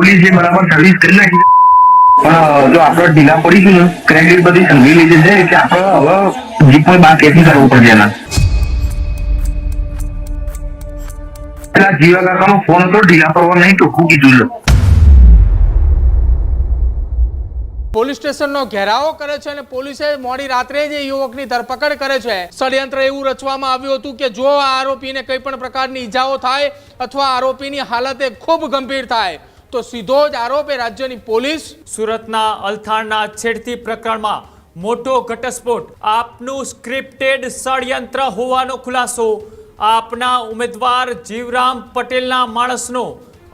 પોલીસે બરાબર સર્વિસ કરી નાખી, પણ જો આપણે ઢીલા પડીશું ને ક્રેડિટ બધી સંઘી લઈ જશે કે આપણે હવે જીપમાં બાર કેસી કરવું પડશે એના. પેલા જીવા કાકાનો ફોન હતો, ઢીલા પડવા નહીં ટોકું કીધું છે. પોલીસ સ્ટેશનનો ઘેરાવો કરે છે અને પોલીસે મોડી રાત્રે જ યુવકની ધરપકડ કરે છે. ષડયંત્ર એવું રચવામાં આવ્યું હતું કે જો આરોપીને કોઈ પણ પ્રકારની ઈજાઓ થાય અથવા આરોપીની હાલત ખૂબ ગંભીર થાય તો સીધો જ આરોપી રાજ્યની પોલીસ. સુરતના અલથાણના છેડતી પ્રકરણમાં મોટો ઘટસ્ફોટ. આપનું સ્ક્રિપ્ટેડ ષડયંત્ર હોવાનો ખુલાસો. આપના ઉમેદવાર જીવરામ પટેલના માણસનો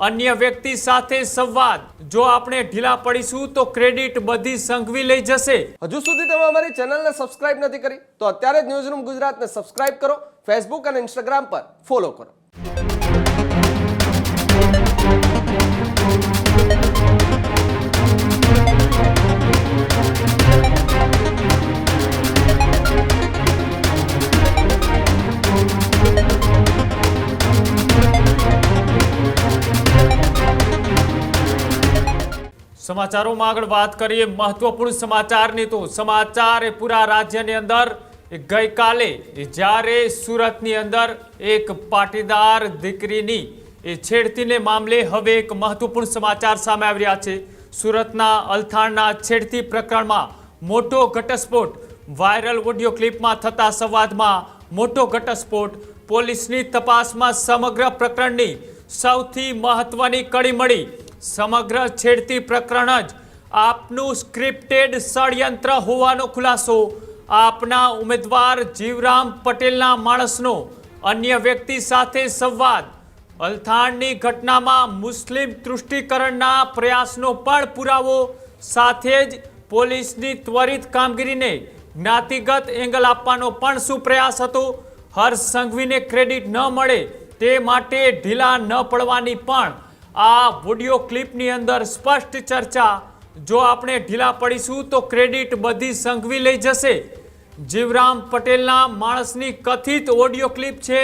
અન્ય વ્યક્તિ સાથે સંવાદ. જો આપણે ઢીલા પડીશું તો ક્રેડિટ બધી સંઘવી લઈ જશે. હજુ સુધી તમે અમારી ચેનલને સબસ્ક્રાઇબ નથી કરી તો અત્યારે જ ન્યૂઝરૂમ ગુજરાતને સબસ્ક્રાઇબ કરો, ફેસબુક અને ઇન્સ્ટાગ્રામ પર ફોલો કરો. સમાચારોમાં આગળ વાત કરીએ મહત્વપૂર્ણ સમાચારની. તો સમાચાર એ પૂરા રાજ્યની અંદર ગઈકાલે જ્યારે સુરતની અંદર એક પાટીદાર દીકરીની છેડતીને મામલે હવે એક મહત્વપૂર્ણ સમાચાર સામે આવી રહ્યા છે. સુરતના અલથાણના છેડતી પ્રકરણમાં મોટો ઘટસ્ફોટ. વાયરલ ઓડિયો ક્લિપમાં થતા સંવાદમાં મોટો ઘટસ્ફોટ. પોલીસની તપાસમાં સમગ્ર પ્રકરણની સૌથી મહત્વની કડી મળી. સમગ્ર છેડતી પ્રકરણ જ આપનું સ્ક્રિપ્ટેડ ષડયંત્ર હોવાનો ખુલાસો. આપના ઉમેદવાર જીવરામ પટેલના માણસનો અન્ય વ્યક્તિ સાથે સંવાદ. અલથાણની ઘટનામાં મુસ્લિમ તૃષ્ટિકરણના પ્રયાસનો પણ પુરાવો. સાથે જ પોલીસની ત્વરિત કામગીરીને જ્ઞાતિગત એંગલ આપવાનો પણ શું પ્રયાસ હતો. હર્ષ સંઘવીને ક્રેડિટ ન મળે તે માટે ઢીલા ન પડવાની પણ આ ઓડિયો ક્લિપની અંદર સ્પષ્ટ ચર્ચા. જો આપણે ઢીલા પડીશું તો ક્રેડિટ બધી સંઘવી લઈ જશે. જીવરામ પટેલના માણસની કથિત ઓડિયો ક્લિપ છે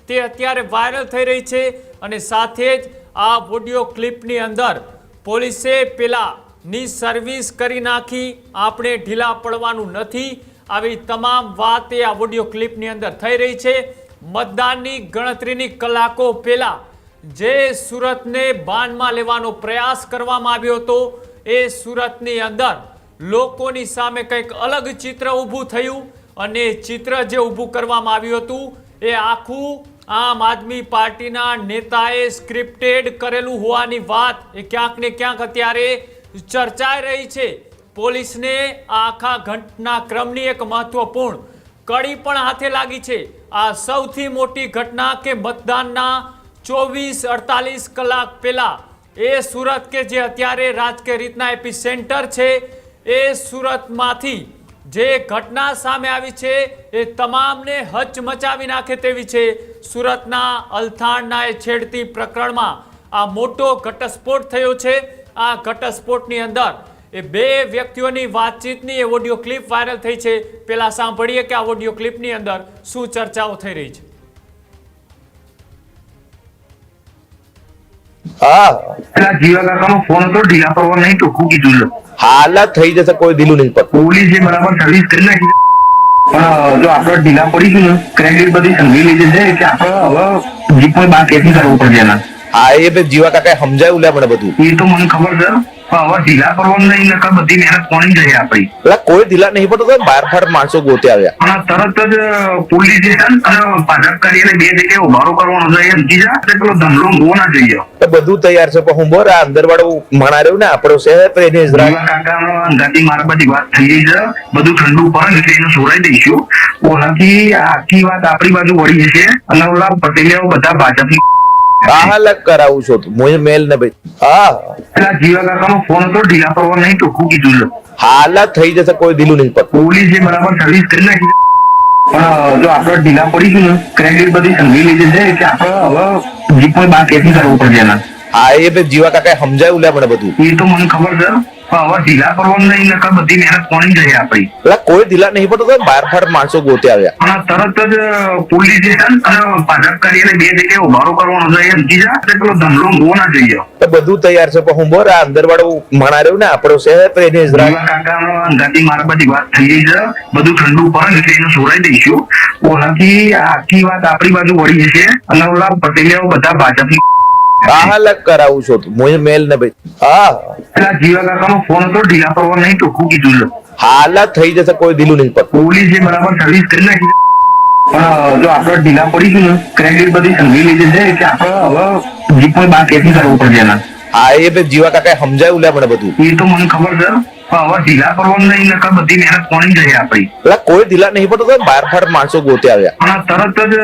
તે અત્યારે વાયરલ થઈ રહી છે અને સાથે જ આ ઓડિયો ક્લિપની અંદર પોલીસે પેલાની સર્વિસ કરી નાખી, આપણે ઢીલા પડવાનું નથી, આવી તમામ વાત એ આ ઓડિયો ક્લિપની અંદર થઈ રહી છે. મતદાનની ગણતરીની કલાકો પહેલા જે સુરતને બાનમાં લેવાનો પ્રયાસ કરવામાં આવ્યો હતો એ સુરતની અંદર લોકોની સામે કંઈક અલગ ચિત્ર ઊભું થયું અને ચિત્ર જે ઊભું કરવામાં આવ્યું હતું એ આખું આમ આદમી પાર્ટીના નેતાએ સ્ક્રિપ્ટેડ કરેલું હોવાની વાત એ ક્યાંક ને ક્યાંક અત્યારે ચર્ચાઈ રહી છે. પોલીસને આખા ઘટનાક્રમની એક મહત્વપૂર્ણ કડી પણ હાથે લાગી છે. આ સૌથી મોટી ઘટના કે મતદાનના 24-48 કલાક પહેલા એ સુરત કે જે અત્યારે રાજકીય રીતના એપી સેન્ટર છે એ સુરતમાંથી જે ઘટના સામે આવી છે એ તમામને હચમચાવી નાખે તેવી છે. સુરતના અલથાણના એ છેડતી પ્રકરણમાં આ મોટો ઘટસ્ફોટ થયો છે. આ ઘટસ્ફોટની અંદર એ બે વ્યક્તિઓની વાતચીતની એ ઓડિયો ક્લિપ વાયરલ થઈ છે. પહેલા સાંભળીએ કે આ ઓડિયો ક્લિપની અંદર શું ચર્ચાઓ થઈ રહી છે. પેલા જીવા કાકાનો ફોન હતો, ઢીલા પડવા નહીં ટોકું કીધું છે. હાલત થઈ જશે, કોઈ ઢીલું નહીં પડતું. પોલીસે બરાબર સર્વિસ કરી નાખી, પણ જો આપણે ઢીલા પડીશું ને ક્રેડિટ બધી સંઘી લઈ જશે કે આપણે હવે જીપમાં બાર કેસી કરવું પડશે એના. હા, એ જીવા કાકાએ સમજાયું લે મને બધું. એ તો મને ખબર છે, પણ હવે ઢીલા પડવાનું નહીં, નકર બધી મહેનત કોની જશે આપણી. એટલે કોઈ ઢીલા નહીં પડતું તો બાર ફાડ માણસો ગોતે આવ્યા. પણ તરત જ પોલીસ સ્ટેશન અને ભાજપ કરીને બે જગ્યાએ ઉભારો કરવાનો છે. સમજી જા પેલો ધમલો ગો ના જોઈએ. બધું તૈયાર છે, પણ હું બોર આ અંદર વાળું મણા રહ્યું ને આપણો શહેર તો એને કાકાનો અંદાજી મારા બધી વાત થઈ ગઈ છે. બધું ઠંડુ પડે એટલે એને સોરાઈ દઈશું. ઓનાથી આખી વાત આપણી બાજુ વળી જશે અને ઓલા પટેલિયાઓ બધા ભાજપની અલગ કરાવું છું હું મેલ ને ભાઈ. હા, પેલા જીવા કાકાનો ફોન હતો, ઢીલા પડવા નહીં ટોકું કીધું છે. હાલત થઈ જશે, કોઈ ઢીલું નહીં પડતું. પોલીસે બરાબર સર્વિસ કરી નાખી, પણ જો આપણે ઢીલા પડીશું ને ક્રેડિટ બધી સંઘી લઈ જશે કે આપણે હવે જીપમાં બાર કેસી કરવું પડશે એના. હા, એ જીવા કાકાએ સમજાયું લે મને બધું. એ તો મને ખબર છે, હવે ઢીલા પડવાનું નહીં, નકર બધી મહેનત કોની જશે આપણી. એટલે કોઈ ઢીલા નહીં પડતું તો બાર ફાટ માણસો ગોતે આવ્યા. અને તરત જ પોલીસ સ્ટેશન અને ભાજપ કાર્યાલય બે જગ્યાએ ઉભારો કરવાનો છે. એમ કીધા પેલો ધમલો ગો ના જોઈએ. તો બધું તૈયાર છે પણ હું બોર આ અંદર વાળું માણા રહ્યું ને આપણો શહેર તો એને દીવા કાકાનો અંગાથી મારા બધી વાત થઈ ગઈ છે. બધું ઠંડુ પડે એટલે એને સોરાઈ દઈશું. ઓનાથી આખી વાત આપણી બાજુ વળી જશે અને ઓલા પટેલિયાઓ બધા ભાજપની અલગ કરાવું છું હું મેલ ને ભાઈ. હા પેલા જીવા કાકાનો ફોન હતો, ઢીલા પડવા નહીં ટોકું કીધું છે. હાલત થઈ જશે કોઈ દિલું નહીં પડતું. પોલીસે બરાબર સર્વિસ કરી નાખી, પણ જો આપણે ઢીલા પડીશું ને ક્રેડિટ બધી સંઘી લીધી છે કે આપણે હવે જીપ બાર કેથી કરવું પડશે એના. હા એ ભાઈ જીવા કાકાએ સમજાયું લે મને બધું. એ તો મને ખબર છે, પણ હવે ઢીલા પડવાનું નહીં, નકર બધી મહેનત કોની જશે આપણી. એટલે કોઈ ઢીલા નહીં પડતું તો બાર ફાટ માણસો ગોતે આવ્યા. અને તરત જ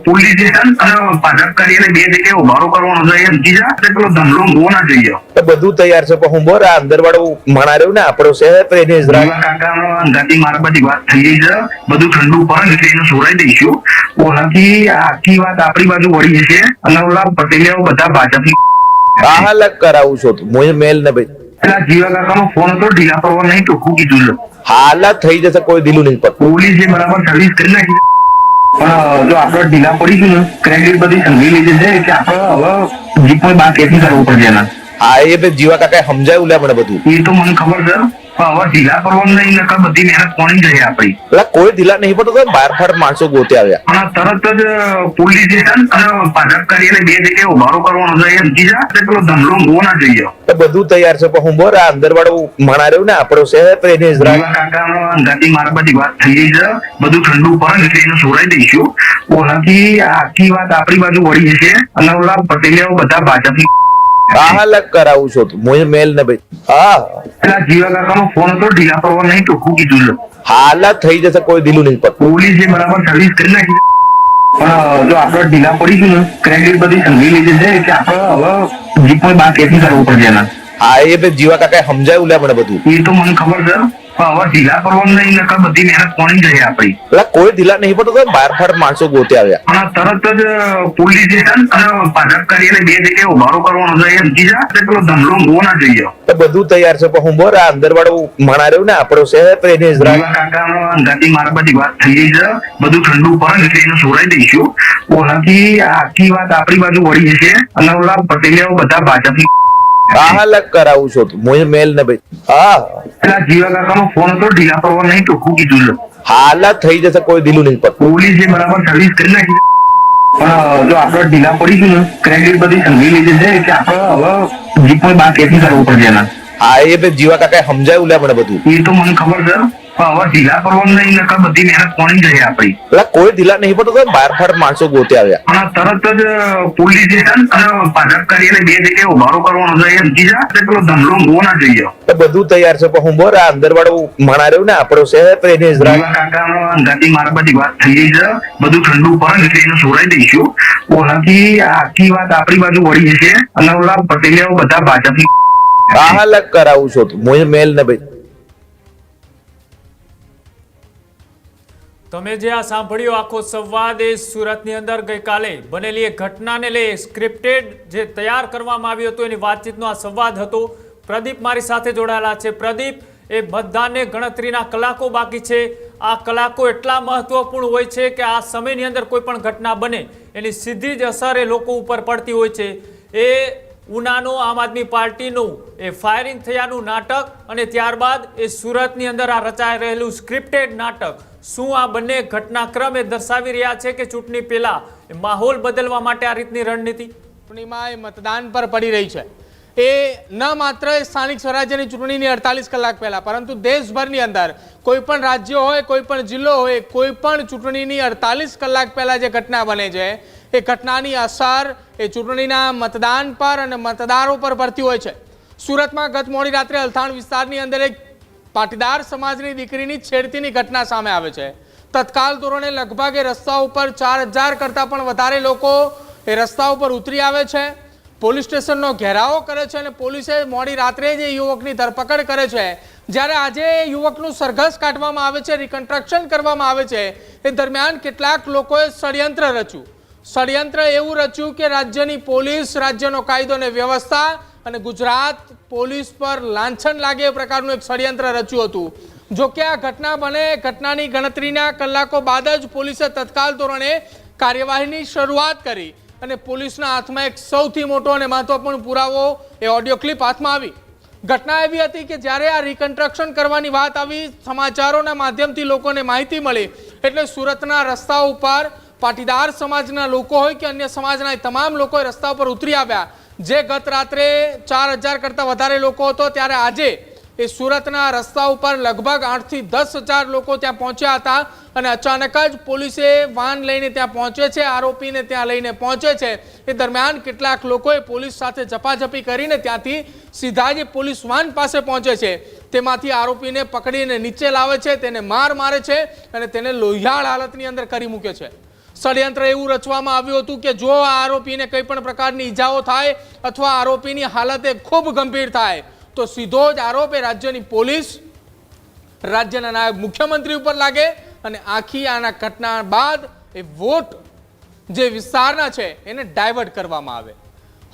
પોલીસ સ્ટેશન અને ભાજપ કાર્યાલય બે જગ્યાએ ઉભારો કરવાનો છે. એમ કીધા પેલો ધમલો ગો ના જોઈએ. તો બધું તૈયાર છે પણ હું બોર આ અંદર વાળું માણા રહ્યું ને આપણો શહેર તો એને દીવા કાકાનો અંગાથી મારા બધી વાત થઈ ગઈ છે. બધું ઠંડુ પડે એટલે એને સોરાઈ દઈશું. ઓનાથી આખી વાત આપણી બાજુ વળી જશે અને ઓલા પટેલિયાઓ બધા ભાજપની અલગ કરાવું છું હું મેલ ને ભાઈ. પેલા જીવા કાકાનો ફોન હતો, ઢીલા પડવા નહીં ટોકું કીધું છે. હાલત થઈ જશે કોઈ દિલું નહીં પડતું. પોલીસે બરાબર સર્વિસ કરી નાખી, પણ જો આપણે ઢીલા પડીશું ને ક્રેડિટ બધી સંઘી લીધી છે કે આપણે હવે જીપ બાર કેથી કરવું પડશે એના. હા એ ભાઈ જીવા કાકાએ સમજાયું લે મને બધું. એ તો મને ખબર છે, પણ હવે ઢીલા પડવાનું નહીં, નકર બધી મહેનત કોની જશે આપણી. એટલે કોઈ ઢીલા નહીં પડતું તો બાર ફાટ માણસો ગોતે આવ્યા. અને તરત જ પોલીસ સ્ટેશન અને ભાજપ કાર્યાલય બે જગ્યાએ ઉભારો કરવાનો છે. એમ કીધા પેલો ધમલો ગો ના જોઈએ. તો બધું તૈયાર છે પણ હું બોર આ અંદર વાળું માણા રહ્યું ને આપણો શહેર તો એને દીવા કાકાનો અંગાથી મારા બધી વાત થઈ ગઈ છે. બધું ઠંડુ પડે એટલે એને સોરાઈ દઈશું. ઓનાથી આખી વાત આપણી બાજુ વળી જશે અને ઓલા પટેલિયાઓ બધા ભાજપની અલગ કરાવું છું હું મેલ ને ભાઈ. હા પેલા જીવા કાકાનો ફોન હતો, ઢીલા પડવા નહીં ટોકું કીધું છે. હાલત થઈ જશે કોઈ દિલું નહીં પડતું. પોલીસે બરાબર સર્વિસ કરી નાખી, પણ જો આપણે ઢીલા પડીશું ને ક્રેડિટ બધી સંઘી લીધી છે કે આપણે હવે જીપ બાર કેથી કરવું પડશે એના. હા એ ભાઈ જીવા કાકાએ સમજાયું લે મને બધું. એ તો મને ખબર છે, પણ હવે ઢીલા પડવાનું નહીં, નકર બધી મહેનત કોની જશે આપણી. એટલે કોઈ ઢીલા નહીં પડતું તો બાર ફાટ માણસો ગોતે આવ્યા. અને તરત જ પોલીસ સ્ટેશન અને ભાજપ કાર્યાલય બે જગ્યાએ ઉભારો કરવાનો છે. એમ કીધા પેલો ધમલો ગો ના જોઈએ. તો બધું તૈયાર છે પણ હું બોર આ અંદર વાળું માણા રહ્યું ને આપણો શહેર તો એને દીવા કાકાનો અંગાથી મારા બધી વાત થઈ ગઈ છે. બધું ઠંડુ પડે એટલે એને સોરાઈ દઈશું. ઓનાથી આખી વાત આપણી બાજુ વળી જશે અને ઓલા પટેલિયાઓ બધા ભાજપની અલગ કરાવું છું હું મેલ ને ભાઈ. હા પેલા જીવા કાકાનો ફોન હતો, ઢીલા પડવા નહીં ટોકું કીધું છે. હાલત થઈ જશે કોઈ દિલું નહીં પડતું. પોલીસે બરાબર સર્વિસ કરી નાખી, પણ જો આપણે ઢીલા પડીશું ને ક્રેડિટ બધી સંઘી લીધી છે કે આપણે હવે જીપ બાર કેથી કરવું પડશે એના. હા એ ભાઈ જીવા કાકાએ સમજાયું લે મને બધું. એ તો મને ખબર છે, પણ હવે ઢીલા પડવાનું નહીં, નકર બધી મહેનત કોની જશે આપણી. એટલે કોઈ ઢીલા નહીં પડતું તો બાર ફાટ માણસો ગોતે આવ્યા. અને તરત જ પોલીસ સ્ટેશન અને ભાજપ કાર્યાલય બે જગ્યાએ ઉભારો કરવાનો છે. એમ કીધા પેલો ધમલો ગો ના જોઈએ. તો બધું તૈયાર છે પણ હું બોર આ અંદર વાળું માણા રહ્યું ને આપણો શહેર તો એને દીવા કાકાનો અંગાથી મારા બધી વાત થઈ ગઈ છે. બધું ઠંડુ પડે એટલે એને સોરાઈ દઈશું. ઓનાથી આખી વાત આપણી બાજુ વળી જશે અને ઓલા પટેલિયાઓ બધા ભાજપની અલગ કરાવું છું હું મેલ ને ભાઈ. તમે જે આ સાંભળ્યો આખો સંવાદ એ સુરતની અંદર ગઈકાલે બનેલી એક ઘટનાને લઈ સ્ક્રિપ્ટેડ જે તૈયાર કરવામાં આવ્યું હતું એની વાતચીતનો આ સંવાદ હતો. પ્રદીપ મારી સાથે જોડાયેલા છે. પ્રદીપ, એ મતદાનને ગણતરીના કલાકો બાકી છે. આ કલાકો એટલા મહત્વપૂર્ણ હોય છે કે આ સમયની અંદર કોઈ પણ ઘટના બને એની સીધી જ અસર એ લોકો ઉપર પડતી હોય છે. એ ઉનાનો આમ આદમી પાર્ટીનું એ ફાયરિંગ થયાનું નાટક અને ત્યારબાદ એ સુરતની અંદર આ રચાઈ રહેલું સ્ક્રિપ્ટેડ નાટક, શું આ બંને ઘટનાક્રમ એ દર્શાવી રહ્યા છે કે ચૂંટણી પહેલા માહોલ બદલવા માટે આ રીતની રણનીતિ ચૂંટણીમાં એ મતદાન પર પડી રહી છે? એ ન માત્ર સ્થાનિક સ્વરાજ્યની ચૂંટણીની 48 કલાક પહેલા, પરંતુ દેશભરની અંદર કોઈ પણ રાજ્ય હોય, કોઈ પણ જિલ્લો હોય, કોઈ પણ ચૂંટણીની 48 કલાક પહેલા જે ઘટના બને છે એ ઘટનાની અસર એ ચૂંટણીના મતદાન પર અને મતદારો પર પડતી હોય છે. સુરતમાં ગત મોડી રાત્રે અલથાણ વિસ્તારની અંદર એક પાટીદાર સમાજની દીકરીની છેડતીની ઘટના સામે આવે છે. તત્કાલ ધોરણે લગભગ એ રસ્તા ઉપર 4000 કરતાં પણ વધારે લોકો એ રસ્તા ઉપર ઉતરી આવે છે. પોલીસ સ્ટેશનનો ઘેરાવો કરે છે અને પોલીસે મોડી રાત્રે જ યુવકની ધરપકડ કરે છે. જ્યારે આજે યુવકનું સરઘસ કાઢવામાં આવે છે, રિકન્સ્ટ્રક્શન કરવામાં આવે છે, એ દરમિયાન કેટલાક લોકોએ ષડયંત્ર રચ્યું. ષડયંત્ર એવું રચ્યું કે રાજ્યની પોલીસ, રાજ્યનો કાયદો અને વ્યવસ્થા અને ગુજરાત પોલીસ પર લાંછન લાગે એ પ્રકારનું એક ષડયંત્ર રચ્યું હતું. જો કે આ ઘટના બને ઘટનાની ગણતરીના કલાકો બાદ જ પોલીસે તત્કાલ ધોરણે કાર્યવાહીની શરૂઆત કરી અને પોલીસના હાથમાં એક સૌથી મોટો અને મહત્વપૂર્ણ પુરાવો એ ઓડિયો ક્લિપ હાથમાં આવી. ઘટના એવી હતી કે જ્યારે આ રિકન્સ્ટ્રક્શન કરવાની વાત આવી, સમાચારોના માધ્યમથી લોકોને માહિતી મળી એટલે સુરતના રસ્તા ઉપર પાટીદાર સમાજના લોકો હોય કે અન્ય સમાજના તમામ લોકો રસ્તા ઉપર ઉતરી આવ્યા. જે ગત રાત્રે 4,000 કરતાં વધારે લોકો હતો, ત્યારે આજે એ સુરતના રસ્તા ઉપર લગભગ 8 થી 10,000 લોકો ત્યાં પહોંચ્યા હતા અને અચાનક જ પોલીસે વાન લઈને ત્યાં પહોંચે છે, આરોપીને ત્યાં લઈને પહોંચે છે. એ દરમિયાન કેટલાક લોકોએ પોલીસ સાથે ઝપાઝપી કરીને ત્યાંથી સીધા જ પોલીસ વાન પાસે પહોંચે છે. તેમાંથી આરોપીને પકડીને નીચે લાવે છે, તેને મારે છે અને તેને લોહિયાળ હાલતની અંદર કરી મૂકે છે. ષડયંત્ર એવું રચવામાં આવ્યું હતું કે જો આ આરોપીને કંઈ પણ પ્રકારની ઈજાઓ થાય અથવા આરોપીની હાલત ખૂબ ગંભીર થાય તો સીધો જ આરોપ એ રાજ્યની પોલીસ, રાજ્યના નાયબ મુખ્યમંત્રી ઉપર લાગે અને આખી આના ઘટના બાદ એ વોટ જે વિસ્તારના છે એને ડાયવર્ટ કરવામાં આવે.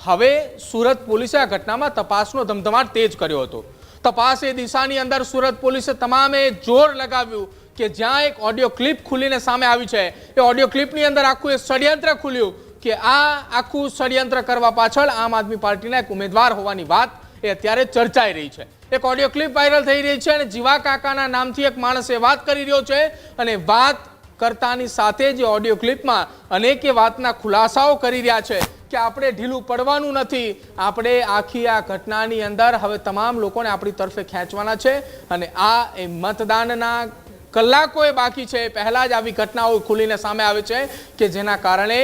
હવે સુરત પોલીસે આ ઘટનામાં તપાસનો ધમધમાટ તેજ કર્યો હતો. તપાસ એ દિશાની અંદર સુરત પોલીસે તમામે જોર લગાવ્યું કે જ્યાં એક ઓડિયો ક્લિપ ખુલીને સામે આવી છે, એ ઓડિયો ક્લિપની અંદર આખું એક ષડયંત્ર ખુલ્યું કે આ આખું ષડયંત્ર કરવા પાછળ આમ આદમી પાર્ટીના એક ઉમેદવાર હોવાની વાત એ અત્યારે ચર્ચાઈ રહી છે. એક ઓડિયો ક્લિપ વાયરલ થઈ રહી છે અને જીવા કાકાના નામથી એક માણસ એ વાત કરી રહ્યો છે અને વાત કરતાની સાથે જ ઓડિયો ક્લિપમાં અનેક એ વાતના ખુલાસાઓ કરી રહ્યા છે કે આપણે ઢીલું પડવાનું નથી, આપણે આખી આ ઘટનાની અંદર હવે તમામ લોકોને આપણી તરફે ખેંચવાના છે અને આ એ મતદાનના કલાકો એ બાકી છે પહેલા જ આવી ઘટનાઓ ખુલીને સામે આવે છે કે જેના કારણે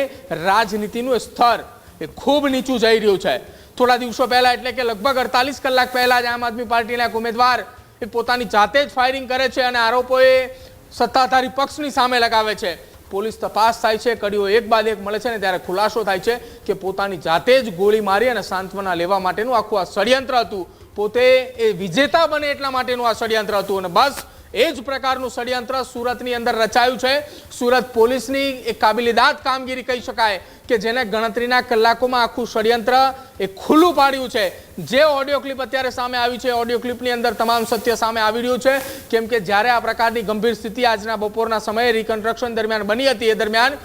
રાજનીતિનું સ્તર એ ખૂબ નીચું જઈ રહ્યું છે. થોડા દિવસો પહેલા એટલે કે લગભગ 48 કલાક પહેલા જ આમ આદમી પાર્ટીના એક ઉમેદવાર એ પોતાની જાતે જ ફાયરિંગ કરે છે અને આરોપો એ સત્તાધારી પક્ષની સામે લગાવે છે. પોલીસ તપાસ થાય છે, કડીઓ એક બાદ એક મળે છે ને ત્યારે ખુલાસો થાય છે કે પોતાની જાતે જ ગોળી મારી અને સાંત્વના લેવા માટેનું આખું આ ષડયંત્ર હતું. પોતે એ વિજેતા બને એટલા માટેનું આ ષડયંત્ર હતું અને બસ એ જ પ્રકારનું ષડયંત્ર સુરતની અંદર રચાયું છે. સુરત પોલીસની એક કાબિલેદાદ કામગીરી કહી શકાય કે જેને ગણતરીના કલાકોમાં આખું ષડયંત્ર એ ખુલ્લું પાડ્યું છે. જે ઓડિયો ક્લિપ અત્યારે સામે આવી છે, ઓડિયો ક્લિપની અંદર તમામ સત્ય સામે આવી રહ્યું છે. કેમ કે જ્યારે આ પ્રકારની ગંભીર સ્થિતિ આજના બપોરના સમયે રિકન્સ્ટ્રક્શન દરમિયાન બની હતી, એ દરમિયાન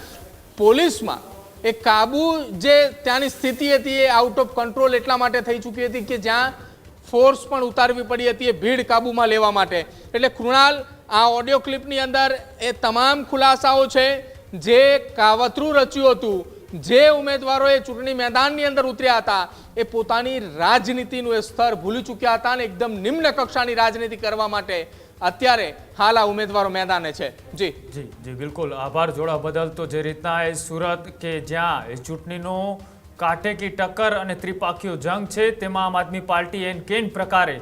પોલીસમાં એ કાબુ જે ત્યાંની સ્થિતિ હતી એ આઉટ ઓફ કંટ્રોલ એટલા માટે થઈ ચૂકી હતી કે જ્યાં ફોર્સ પણ ઉતારવી પડી હતી એ ભીડ કાબુમાં લેવા માટે. એટલે કૃણાલ, આ ઓડિયો ક્લિપની અંદર એ તમામ ખુલાસાઓ છે જે કાવતરું રચ્યું હતું. જે ઉમેદવારોએ ચૂંટણી મેદાનની અંદર ઉતર્યા હતા એ પોતાની રાજનીતિનું એ સ્તર ભૂલી ચૂક્યા હતા અને એકદમ નિમ્ન કક્ષાની રાજનીતિ કરવા માટે અત્યારે હાલ આ ઉમેદવારો મેદાને છે. જી જી જી બિલકુલ આભાર જોડા બદલ. તો જે રીતના એ સુરત કે જ્યાં એ ચૂંટણીનો કાટેકી ટક્કર અને ત્રિપાખીયો જંગ છે તેમાં આમ આદમી પાર્ટી એન કેન પ્રકારે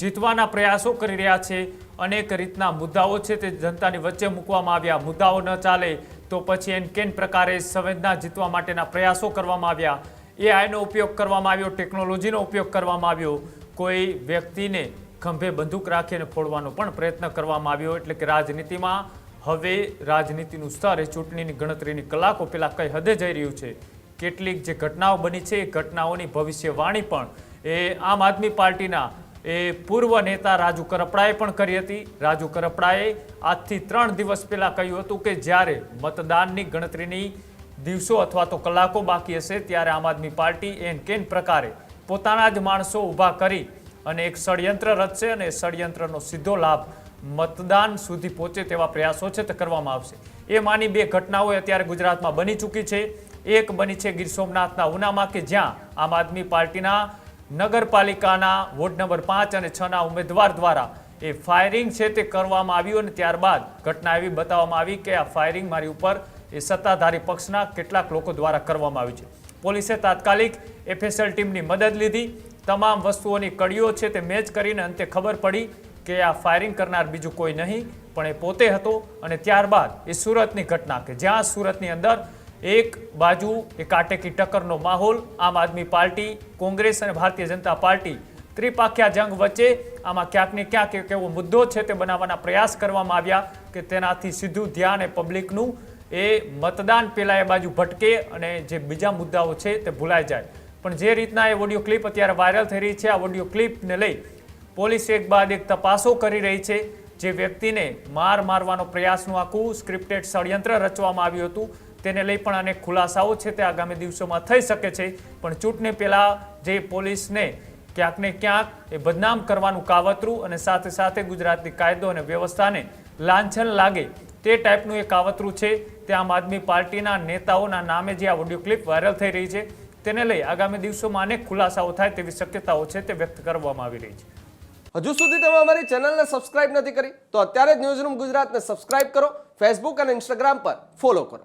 જીતવાના પ્રયાસો કરી રહ્યા છે. અનેક રીતના મુદ્દાઓ છે તે જનતાની વચ્ચે મૂકવામાં આવ્યા. મુદ્દાઓ ન ચાલે તો પછી એન કેન પ્રકારે સંવેદના જીતવા માટેના પ્રયાસો કરવામાં આવ્યા. એઆઈનો ઉપયોગ કરવામાં આવ્યો, ટેકનોલોજીનો ઉપયોગ કરવામાં આવ્યો. કોઈ વ્યક્તિને ખંભે બંદૂક રાખીને ફોડવાનો પણ પ્રયત્ન કરવામાં આવ્યો. એટલે કે રાજનીતિમાં હવે રાજનીતિનું સ્તર એ ચૂંટણીની ગણતરીની કલાકો પહેલાં કઈ હદે જઈ રહ્યું છે. કેટલીક જે ઘટનાઓ બની છે એ ઘટનાઓની ભવિષ્યવાણી પણ એ આમ આદમી પાર્ટીના એ પૂર્વ નેતા રાજુ કરપડાએ પણ કરી હતી. રાજુ કરપડાએ આજથી 3 દિવસ પહેલા કહ્યું હતું કે જ્યારે મતદાનની ગણતરીની દિવસો અથવા તો કલાકો બાકી હશે ત્યારે આમ આદમી પાર્ટી એન કેન પ્રકારે પોતાના જ માણસો ઊભા કરી અને એક ષડયંત્ર રચશે અને ષડયંત્રનો સીધો લાભ મતદાન સુધી પહોંચે તેવા પ્રયાસો છે તે કરવામાં આવશે. એ માની 2 ઘટનાઓ અત્યારે ગુજરાતમાં બની ચૂકી છે. એક બની છે ગીર સોમનાથના ઉનામાં કે જ્યાં આમ આદમી પાર્ટીના નગરપાલિકાના વોર્ડ નંબર 5 અને 6ના ઉમેદવાર દ્વારા એ ફાયરિંગ છે તે કરવામાં આવ્યું અને ત્યારબાદ ઘટના એવી બતાવવામાં આવી કે આ ફાયરિંગ મારી ઉપર એ સત્તાધારી પક્ષના કેટલાક લોકો દ્વારા કરવામાં આવ્યું છે. પોલીસે તાત્કાલિક એફએસએલ ટીમની મદદ લીધી. તમામ વસ્તુઓની કડીઓ છે તે મેચ કરીને અંતે ખબર પડી કે આ ફાયરિંગ કરનાર બીજું કોઈ નહીં પણ એ પોતે હતો. અને ત્યારબાદ એ સુરતની ઘટના કે જ્યાં સુરતની અંદર એક બાજુ એ કાટેકી ટક્કરનો માહોલ, આમ આદમી પાર્ટી, કોંગ્રેસ અને ભારતીય જનતા પાર્ટી ત્રિપાખ્યા જંગ વચ્ચે આમાં ક્યાંક ને ક્યાંક એક એવો મુદ્દો છે તે બનાવવાના પ્રયાસ કરવામાં આવ્યા કે તેનાથી સીધું ધ્યાન એ પબ્લિકનું એ મતદાન પહેલાં એ બાજુ ભટકે અને જે બીજા મુદ્દાઓ છે તે ભૂલાઈ જાય. પણ જે રીતના એ ઓડિયો ક્લિપ અત્યારે વાયરલ થઈ રહી છે, આ ઓડિયો ક્લિપને લઈ પોલીસ એક બાદ એક તપાસો કરી રહી છે. જે વ્યક્તિને મારવાનો પ્રયાસનું આખું સ્ક્રિપ્ટેડ ષડયંત્ર રચવામાં આવ્યું હતું તેને લઈ પણ અનેક ખુલાસાઓ છે તે આગામી દિવસોમાં થઈ શકે છે. પણ ચૂંટણી પહેલા જે પોલીસને ક્યાંક ને ક્યાંક એ બદનામ કરવાનું કાવતરું અને સાથે સાથે ગુજરાતની કાયદો અને વ્યવસ્થાને લાંછન લાગે તે ટાઈપનું એ કાવતરું છે તે આમ આદમી પાર્ટીના નેતાઓના નામે જે આ ઓડિયો ક્લિપ વાયરલ થઈ રહી છે તેને લઈ આગામી દિવસોમાં અનેક ખુલાસાઓ થાય તેવી શક્યતાઓ છે તે વ્યક્ત કરવામાં આવી રહી છે. હજુ સુધી તમે અમારી ચેનલને સબસ્ક્રાઇબ નથી કરી તો અત્યારે જ ન્યૂઝરૂમ ગુજરાતને સબસ્ક્રાઇબ કરો, ફેસબુક અને ઇન્સ્ટાગ્રામ પર ફોલો કરો.